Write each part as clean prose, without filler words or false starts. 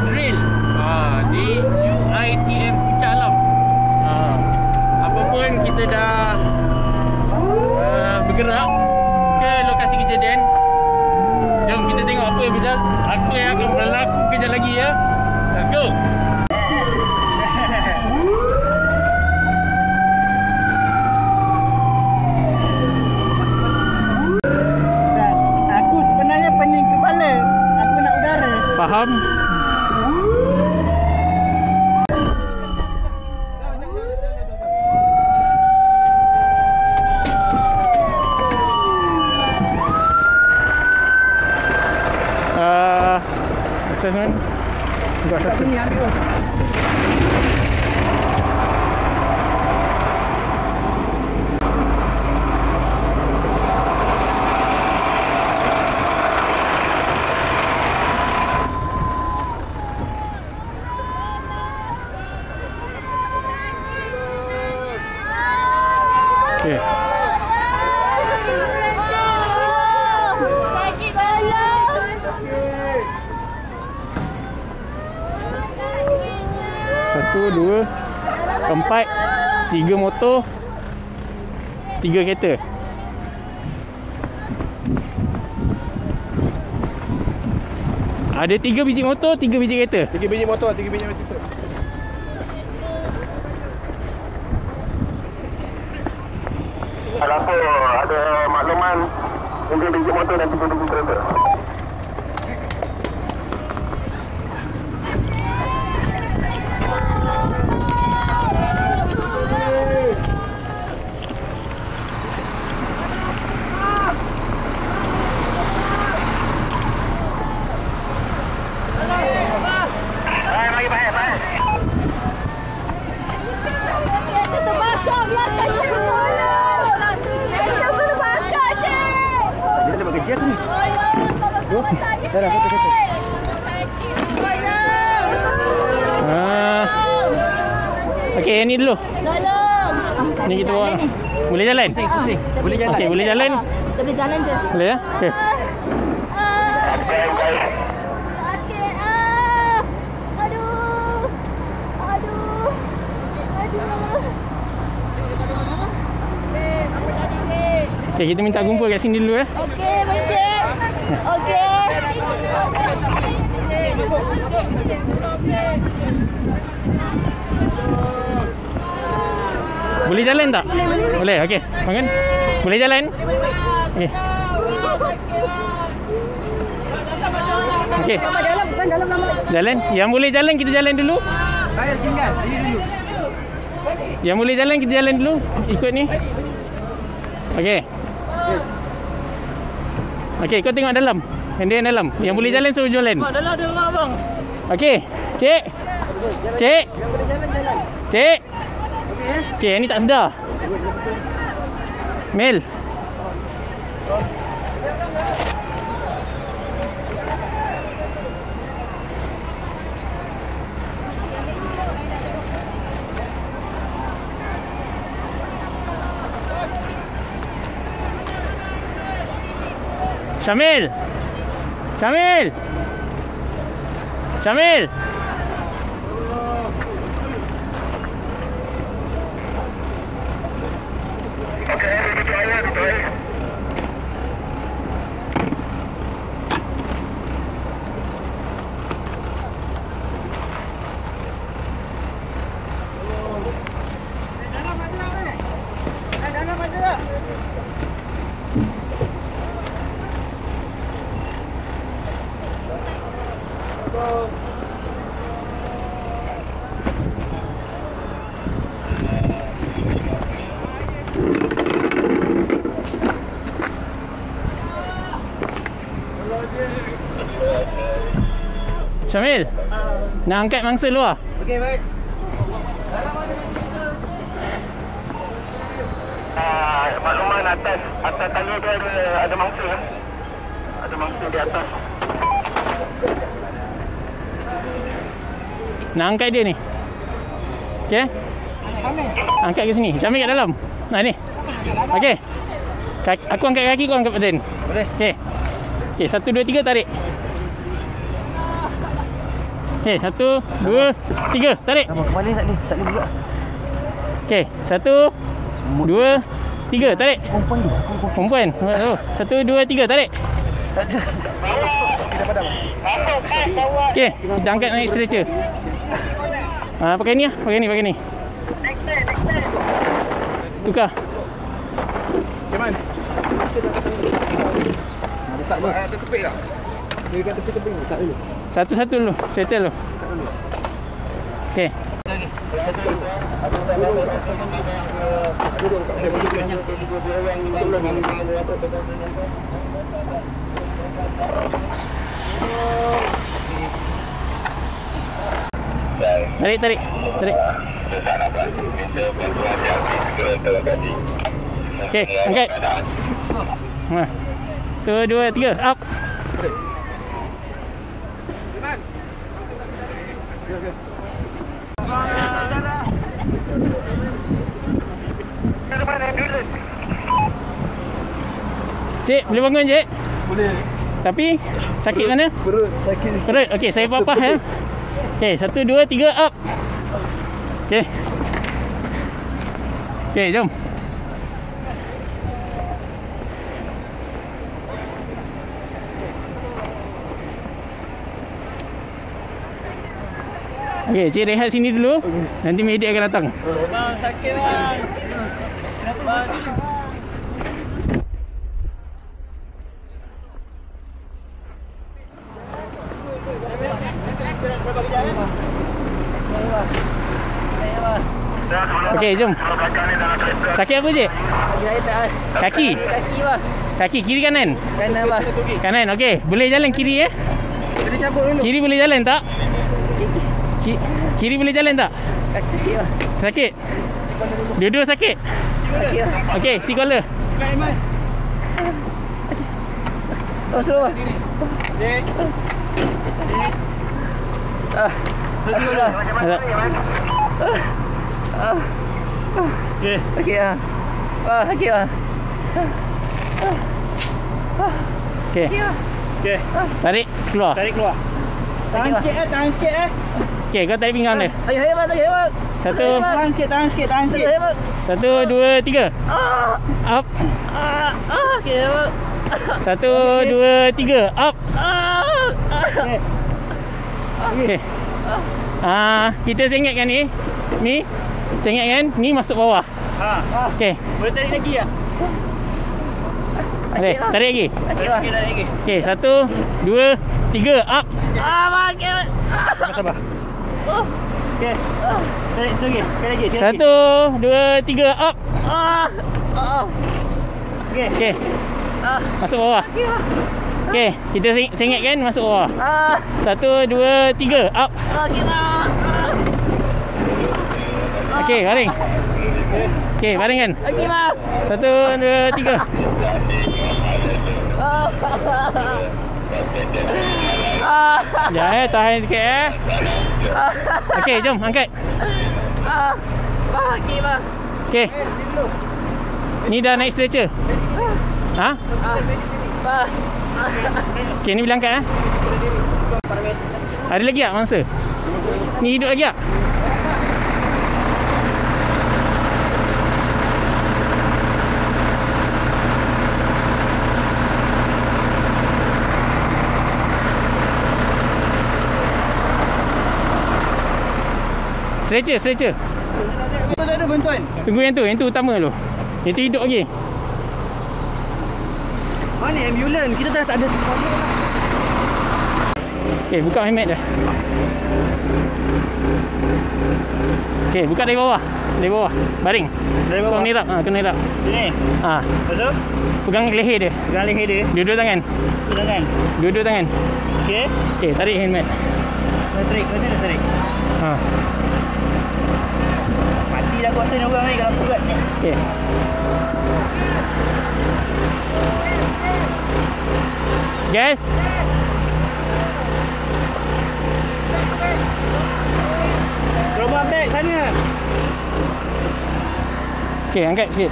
drill di UiTM Puncak Alam. Apa pun kita dah bergerak ke lokasi kejadian. Jom kita tengok apa yang akan berlaku kejap lagi ya. Let's go. Aku sebenarnya pening kepala. Aku nak udara. Faham? Assessment. Buat assessment. Okay. Satu, dua, empat, tiga motor, tiga kereta. Ada 3 biji motor, 3 biji kereta. 3 biji motor, 3 biji kereta. Apa ada makluman 3 biji motor dan 3 biji kereta. Okey, yang ni dulu. Tolong. Ni kita bawa. Boleh jalan? Pusing. Boleh jalan. Okey, boleh jalan? Kita boleh jalan je. Boleh ya? Okey. Sakit. Aduh. Aduh. Aduh. Okey, kita minta kumpul kat sini dulu ya. Okey, Encik. Okey. Boleh jalan tak? Boleh. Okey. Bangun. Boleh jalan? Okey. Okey. Jalan. Yang boleh jalan kita jalan dulu. Saya singgah. Ini dulu. Yang boleh jalan kita jalan dulu. Ikut ni. Okey. Okey, kau tengok dalam. Yang dia yang dalam. Yang boleh jalan suruh jalan. Dalam ada orang bang. Okey. Cik. Cik. Cik. Okey, yang ni tak sedar. Mel. Syamil. Syamil. Syamil. Syamil, nak angkat mangsa luar. Okey, baik. Makluman atas tali dia ada mangsa. Ada mangsa di atas. Nak angkat dia ni. Okey. Angkat ke sini. Syamil kat dalam. Nah ni. Okey. Aku angkat kaki, kau angkat badan. Boleh. Okey. Okey, 1 2 3 tarik. Okey, 1, 2, 3. Tarik. Kembali tak boleh. Tak boleh buka. Okey, 1, 2, 3. Tarik. Perempuan tu. Perempuan. 1, 2, 3. Tarik. Okey, kita angkat naik stretcher. Pakai ni lah. Pakai ni. Tukar. Keman. Buka dulu. Terkepit tak? Dia dekat tepi-tepi ni. Buka dulu. Satu-satu dulu. Settle dulu. Okey. Tarik. Okey, angkat. 1, 2, 3. Up. Cik, boleh bangun cik? Boleh. Tapi sakit mana? Perut sakit. Perut. Okey, saya papah ya. Okey, 1, 2, 3 up. Okey. Okey, jom. Okey, cik rehat sini dulu. Nanti medik akan datang. Bang, sakit bang. Bang. Okey, jom. Sakit apa cik? Saya tak. Kaki. Kaki bang. Kaki kiri kanan? Kanan bang. Kanan. Okey, boleh jalan kiri ya? Boleh cabut dulu. Kiri boleh jalan tak? Kiri boleh jalan tak? Kaki sakit bang. Sakit? Dua-dua sakit? Sakit bang. Okey, si collar. Oh, suruh bang. Alhamdulillah. Okey. Sakit bang. Sakit bang. Okey. Okey. Tarik keluar. Tarik keluar. Tahan sikit. Okey, kau tarik pinggang dia. Saya bang. Satu. Tahan sikit. Saya bang. 1, 2, 3. Up. Okey bang. 1, 2, 3. Up. Okey. Kita sengitkan ni. Sengitkan ni masuk bawah. Okey. Boleh tarik lagi tak? Okey, tarik lagi. Okey bang. Tarik lagi. Okey, 1, 2, 3. Up. Bang. Sabar. Okey. Tarik tu lagi. Sekali lagi. 1, 2, 3. Up. Okey. Okey. Masuk bawah. Okey, kita sengitkan masuk bawah. 1, 2, 3. Up. Okey bang. Okey, baring. Okey, baringkan. Okey bang. 1, 2, 3. Jangan tahan sikit Okey, jom angkat. Okey bang. Okey. Ni dah naik stretcher. Okey, ni boleh angkat Ada lagi tak mangsa? Ni hidup lagi tak? Stretcher. Tak ada bantuan. Tunggu yang tu utama dulu. Yang tu hidup lagi. Mana ambulans? Kita dah tak ada. Okey, buka helmet dah. Okey, buka dari bawah. Baring. Dari bawah. Kau nirap. Kena nirap. Sini. Lepas tu? Pegang leher dia. Pegang leher dia. Dua-dua tangan. Tangan. Dua-dua tangan. Okey. Okey, tarik helmet. Tarik. Macam mana tarik? Mati dah kuasa ni orang ni kalau berat ni. Okey. Gas. Robot bag sana. Okey, angkat sikit.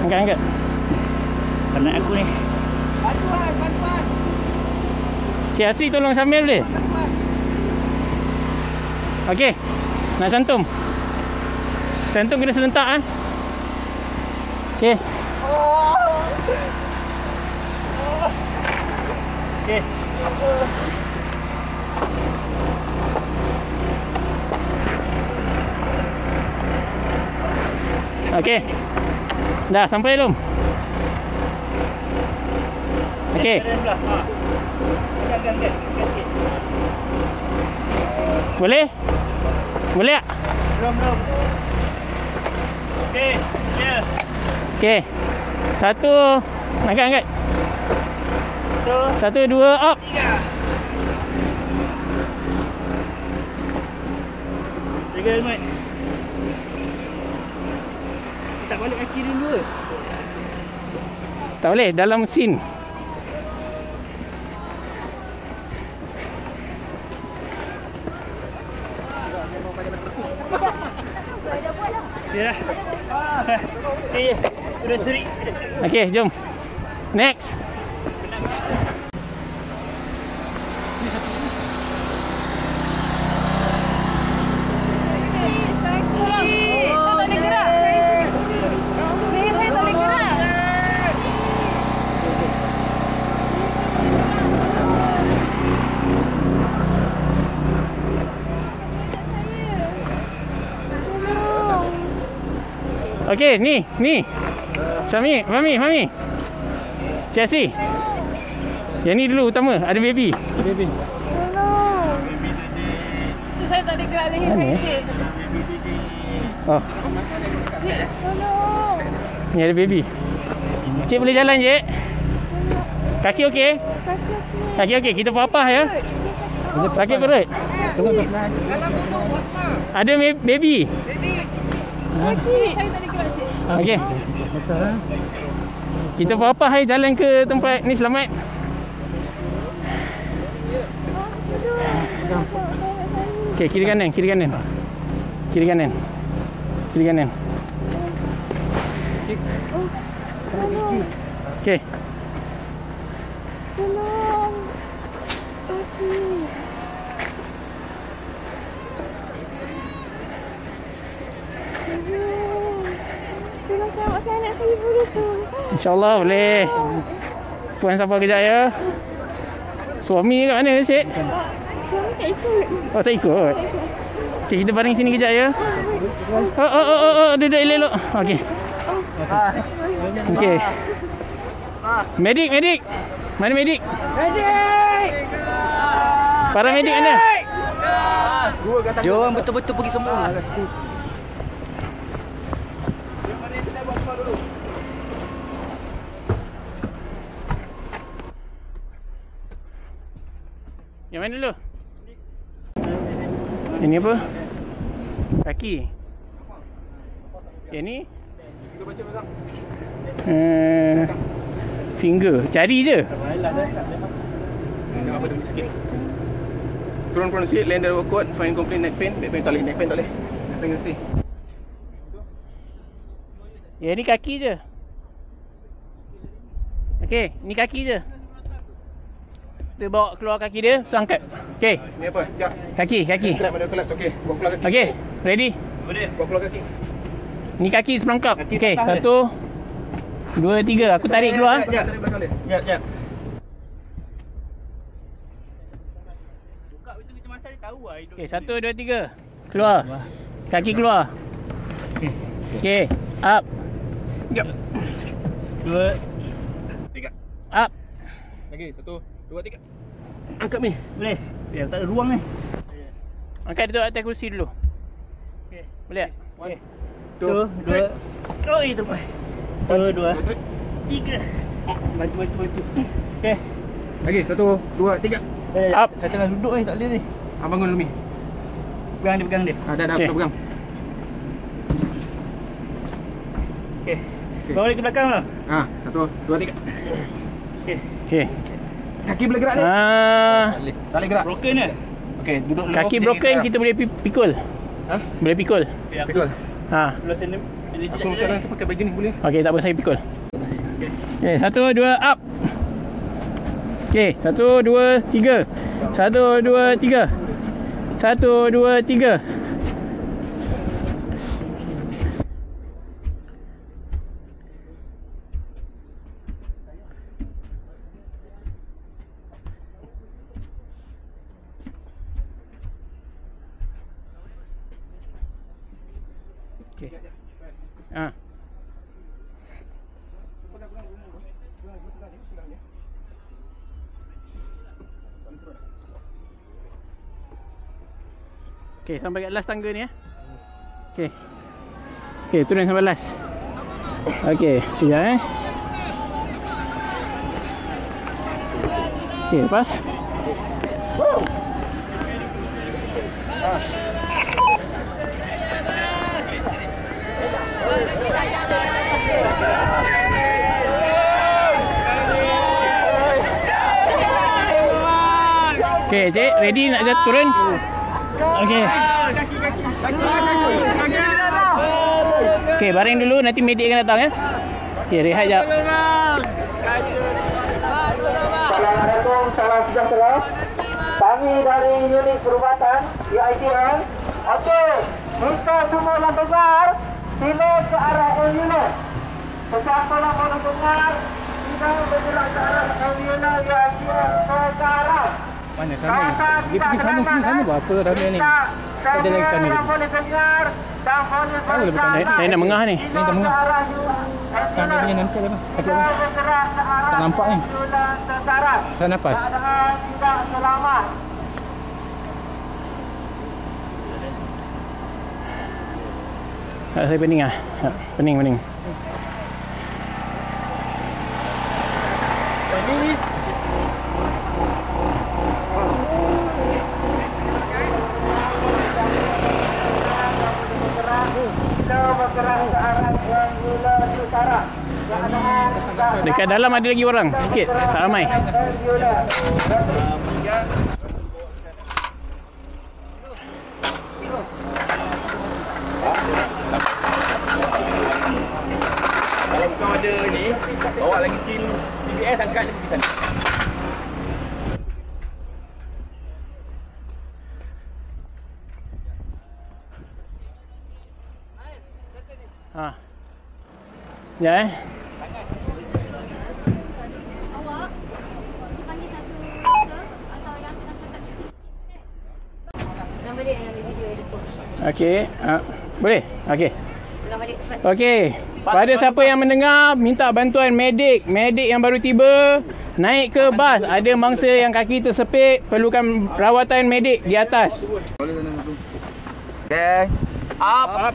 Angkat. Penat aku ni. Cik Asri tolong Syamil boleh? Okey. Nak cantum. Cantum kena serentak ah. Okey. Okey. Okey. Dah sampai belum? Okey. Boleh? Boleh tak? Belum. Okey. Ya. Okey. Satu. Angkat. Satu, dua, up. Tiga helmet. Tak balik kaki dulu ke? Tak boleh, dalam mesin. Ya dah. Okey. Sudah seri. Okey, jom. Next. Okey, ni. Syami, Mami. Cik Asri. Yang ni dulu utama, ada baby. Baby. Tolong. Saya tak ada gerak lagi, saya cik. Oh, Cik, tolong. ni ada baby. Cik boleh jalan, Cik? Kaki okey? Kaki okey, kita papah ya. Sakit perut? Ada baby. Sakit. Saya tak ada gerak, cik. Okey. Kita papah jalan ke tempat ni selamat. Okey, kiri kanan. Okey. Tolong. Kaki. Tolong selamatkan anak saya boleh tu. InsyaAllah boleh. Puan sabar kejap ya. Suami kat mana, Cik? Suami tak ikut. Oh, tak ikut. Okey, kita baring sini kejap ya. Oh, duduk elok. Okey. Okey. Medik. Mana medik? Para medik mana? Dia orang betul-betul pergi semua. Yang mana dulu? Ini apa? Kaki. Yang ni? Finger. Jari je. Tengok apa dia sakit. Turun front seat, land the quad, find complaint neck pain tak boleh. Neck pain kena stay. Yang ni kaki je. Okey, ni kaki je. Kita bawa keluar kaki dia, so angkat. Okey. Ni apa? Sekejap. Kaki. Clap ada collapse. Okey, bawa keluar kaki. Okey, ready? Boleh. Bawa keluar kaki. Ni kaki seperangkap. Kaki Okey, belakang 1 2 3. Aku tarik keluar. Sekejap. Buka betul kita masa dia tahu ah hidup. Okey, 1 2 3. Keluar. Kaki keluar. Okey, up. Sekejap. 2 3. Up. Lagi 1 2 3. Angkat ni. boleh. Ya, tak ada ruang ni. Angkat dia tu atas kursi dulu. Okey. Boleh tak? 1 2 2. Oi, terpas. 2 2 3. Bantu. Okey. Lagi 1 2 3. Up. Saya tengah duduk ni, tak boleh ni. Bangun Lumi. Pegang dia. Dah Okey. pegang. Okey. Bawa balik ke belakang lah. 1 2 3. Okey. Okey. Kaki boleh gerak ni? Tak boleh gerak. Broken ke? Okey, duduk dulu. Kaki broken kita boleh pikul. Ha? Boleh pikul. Pikul. Ha. Belah sana. Aku macam mana tu pakai baju ni boleh? Okey, tak apa, saya pikul. Okey, 1 2 up. Okey, 1, 2, 3. 1, 2, 3. 1, 2, 3. Okey. Okey, sampai kat last tangga ni Okey. Okey, turun sampai last. Okey, sekejap Okey, lepas. Okey, cik, ready nak turun? Okey. Okey, baring dulu, nanti medik akan datang Okey, rehat jap. Assalamualaikum, salam sejahtera. Kami dari unit perubatan UITM. Okey, minta semua yang dengar sila ke arah ambulans. Sesiapa yang mau dengar sila bergerak ke arah ambulans UITM ke arah. Mana sana? Dia pergi sana buat apa sana ni? Ada lagi sana lagi. Tahu lebih kan? Saya nak mengah ni. Ni dah mengah. Kan dia punya nampak apa? Kaki apa? Tak nampak ni. Saya nafas. Saya pening Pening. Dekat dalam ada lagi orang, sikit, tak ramai. Kalau kau ada ni, bawa lagi tin TBS angkat dia pergi sana. Ya Awak panggil satu ke atau yang tengah cakap di sini? Ulang balik dengan video edit. Okey, boleh? Okey. Ulang balik cepat. Okey. Pada siapa yang mendengar minta bantuan medik yang baru tiba, naik ke bas. Ada mangsa yang kaki tersepit, perlukan rawatan medik di atas. Okay. Up.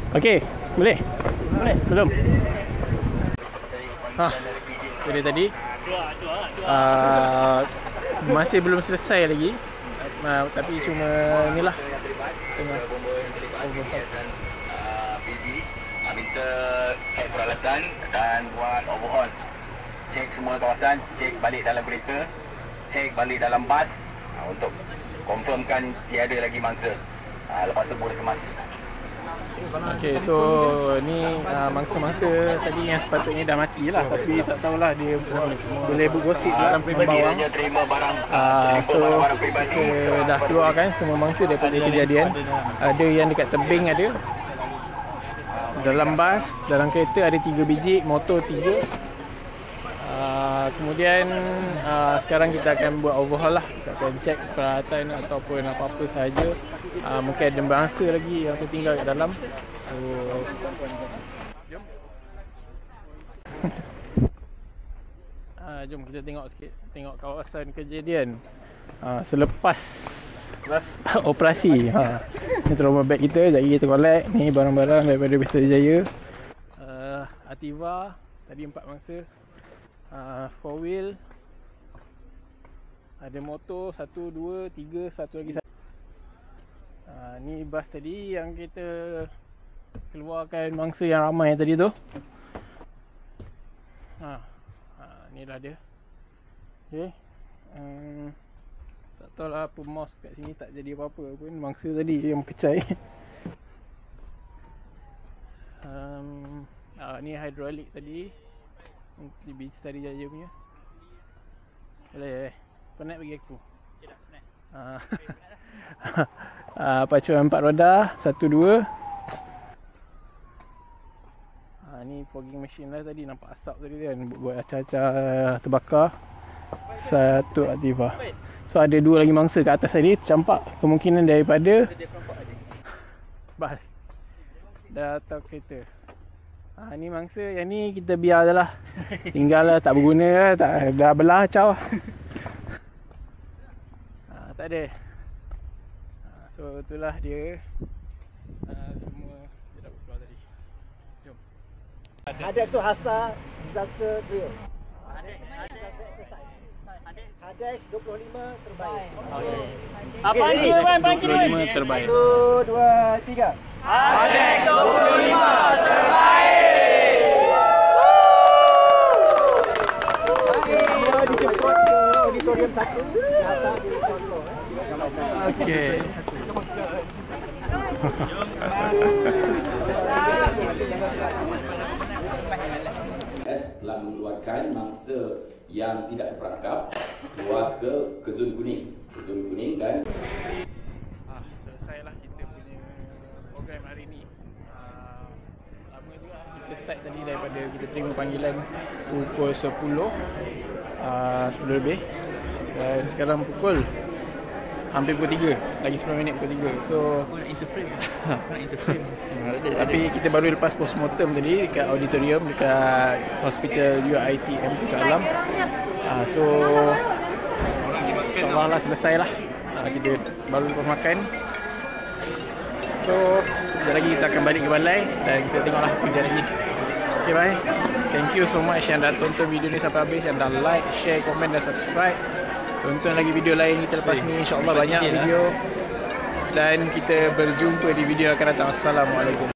Okey, boleh? Belum? Jadi tadi masih belum selesai lagi. Tapi cuma inilah tengah Minta cek peralatan dan buat overhaul. Cek semua kawasan, cek balik dalam kereta, cek balik dalam bas untuk confirmkan tiada lagi mangsa. Lepas tu boleh kemas. Okey, so ni mangsa-mangsa tadi yang sepatutnya dah mati lah, tapi tak tahulah dia boleh bergosip lah membawang. So kita dah keluarkan semua mangsa daripada kejadian. Ada yang dekat tebing ada. Dalam bas, dalam kereta ada 3 biji, motor 3. Kemudian sekarang kita akan buat overhaul lah. Kita akan cek peralatan ataupun apa-apa sahaja. Mungkin ada bangsa lagi yang tertinggal kat dalam. So jom. Jom kita tengok sikit, tengok kawasan kejadian selepas operasi. Ni trauma bag kita, sekejap lagi kita collect. Ni barang-barang daripada Pesta Jaya. Ativa tadi 4 mangsa. 4 wheel. Ada motor 1, 2, 3, satu lagi. Ni bas tadi yang kita keluarkan mangsa yang ramai tadi tu. Inilah dia. Okay. Tak tahu lah apa mouse kat sini tak jadi apa-apa pun. Mangsa tadi yang kecai. Ni hidrolik tadi. Di Beach Tari Jaya punya. Boleh. Penat bagi aku. Pacuan 4 roda 1, 2. Ni fogging machine lah tadi. Nampak asap tadi kan, buat acah-acah terbakar. Satu aktiva. So ada 2 lagi mangsa kat atas tadi tercampak. Kemungkinan daripada bas dah atau kereta. Ni mangsa, yang ni kita biar je lah. Tinggal lah, tak berguna lah, dah belah caw. Tak ada. So itulah dia. Semua dia dapat keluar tadi. Jom. Hadex tu Hasa Disaster Drill. Hadex 25 terbaik. Okay. Apa ni? 25 terbaik. 1, 2, 3. Hadex 25 terbaik. Semua dijemput ke auditorium 1. Hasa di contoh. Okey. Telah mengeluarkan mangsa yang tidak terperangkap keluar ke zon kuning. Ke zon kuning dan selesailah kita punya program hari ni. Lama juga kita start tadi daripada kita terima panggilan pukul 10 lebih, dan sekarang pukul hampir pukul 3, lagi 10 minit pukul 3. So interframe. Tapi kita baru lepas postmortem tadi dekat auditorium dekat Hospital UiTM Puncak Alam. So InsyaAllah lah selesai lah. Kita baru lepas makan. So sekejap lagi kita akan balik ke balai dan kita tengoklah kerja lagi. Okay, bye. Thank you so much yang dah tonton video ni sampai habis, yang dah like, share, komen dan subscribe. Tonton lagi video lain kita lepas ni, insyaAllah banyak video. Dan kita berjumpa di video akan datang. Assalamualaikum.